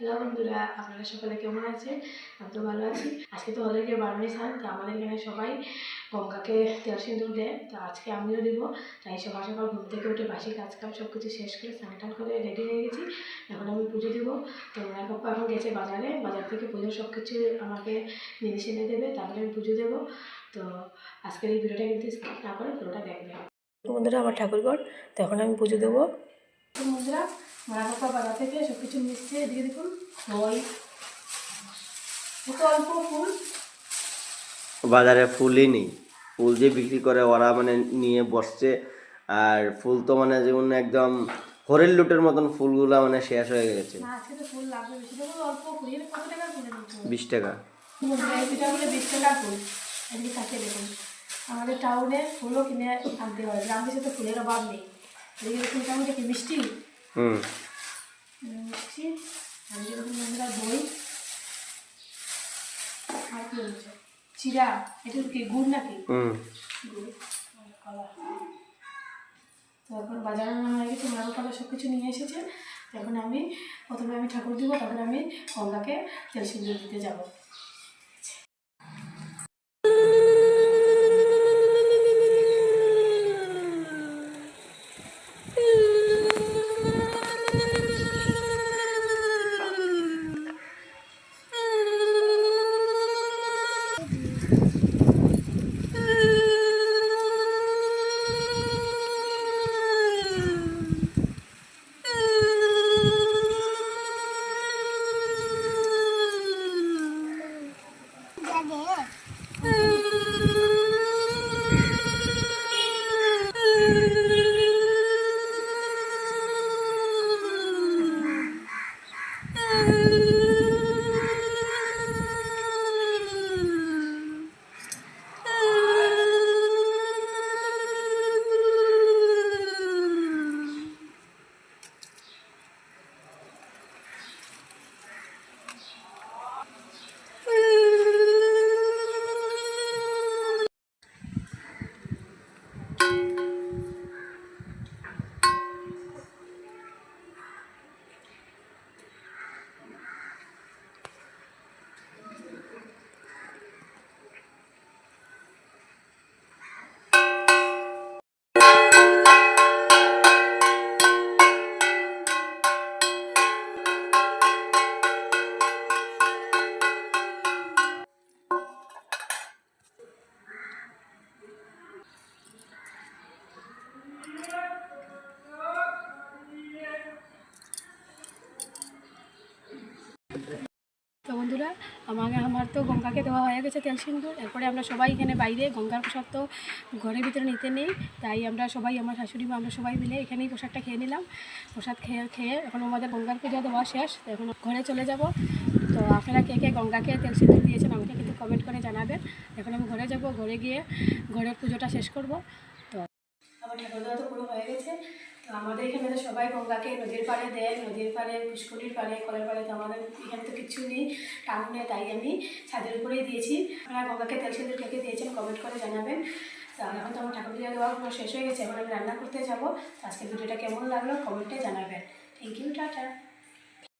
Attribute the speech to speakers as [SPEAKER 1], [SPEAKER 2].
[SPEAKER 1] Hello বন্ধুরা, আপনারা সকলে কেমন আছেন? আমি তো ভালো আছি। আজকে তো ওদেরকে বারণী স্নান, তো আমাদের এখানে সবাই গঙ্গাকে তেল সিঁদুর দেয়, তো আজকে আমিও দেবো। তাই সকাল সকাল ঘুম থেকে উঠে বাসি কাজকাম সব কিছু শেষ করে স্নান টান করে রেডি হয়ে গেছি। এখন আমি পুজো দেবো। তো ওনার পাপ্পা এখন গেছে বাজারে, বাজার থেকে পুজোর সব কিছু আমাকে জিনিস এনে দেবে, তারপরে আমি পুজো দেবো। তো আজকের এই ভিডিওটা কিন্তু স্কিপ না করে পুরোটা দেখবে। বন্ধুরা, আমার ঠাকুরঘর, তো এখন আমি পুজো দেবো। বন্ধুরা, মারা পাপা বাজার থেকে সব কিছু মিশছে। এদিকে দেখুন ওই অল্প ফুল,
[SPEAKER 2] বাজারে ফুলই নেই। ফুল যে বিক্রি করে ওরা মানে নিয়ে বসছে, আর ফুল তো মানে যেমন একদম হরের লুটের মতন ফুলগুলা মানে শেষ হয়ে গেছে।
[SPEAKER 1] না আজকে তো ফুল লাগবে বেশি, দেখুন অল্প ফুল। এর কত টাকা ফুল?
[SPEAKER 2] 20 টাকা।
[SPEAKER 1] এটা হলে 20 টাকার ফুল। এদিকে কাছে দেখুন, আমাদের টাউনে ফুলও কিনে আনতে হয়, গ্রাম দেশে তো ফুলের অভাব নেই। এদিকে দেখুন কেমন কি মিষ্টি মিষ্টি। আমি দেখুন বন্ধুরা দই আর কি হচ্ছে চিরা, এটা কি গুড় নাকি? গুড় আর কলা। তো এখন বাজারে নেওয়া হয়ে গেছে, মারো কলা সব কিছু নিয়ে এসেছে। তো এখন আমি প্রথমে ঠাকুর দিব, তারপরে আমি গঙ্গাকে তেল সিঁদুর দিতে যাবো। তো বন্ধুরা, আমার তো গঙ্গাকে দেওয়া হয়ে গেছে তেল সিঁদুর। এরপরে আমরা সবাই এখানে বাইরে গঙ্গার প্রসাদ তো ঘরের ভিতরে নিতে নেই, তাই আমরা সবাই, আমার শাশুড়ি মা, আমরা সবাই মিলে এখানেই প্রসাদটা খেয়ে নিলাম। প্রসাদ খেয়ে এখন আমাদের গঙ্গার পূজা দেওয়া শেষ। তো এখন ঘরে চলে যাব। তো আপনারা কে কে গঙ্গাকে তেল সিঁদুর দিয়েছেন আমাকে কিন্তু কমেন্ট করে জানাবেন। এখন আমি ঘরে যাব, ঘরে গিয়ে ঘরের পুজোটা শেষ করব। তো আমার ঠাকুর দেওয়া তো পুরো হয়ে গেছে। তো আমাদের এখানে তো সবাই গঙ্গাকে নদীর পাড়ে দেয়, নদীর পাড়ে, পুষ্করির পাড়ে, কলের পাড়ে। তো আমাদের এখানে তো কিছু নেই টাউনে, তাই আমি ছাদের উপরেই দিয়েছি। আপনারা গঙ্গাকে তেল সিঁদুর কে কে দিয়েছেন কমেন্ট করে জানাবেন। তো এখন তো আমার ঠাকুর পূজা দেওয়া পুরো শেষ হয়ে গেছে, এখন আমি রান্না করতে যাবো। তো আজকের ভিডিওটা কেমন লাগলো কমেন্টে জানাবেন। Thank you, tata.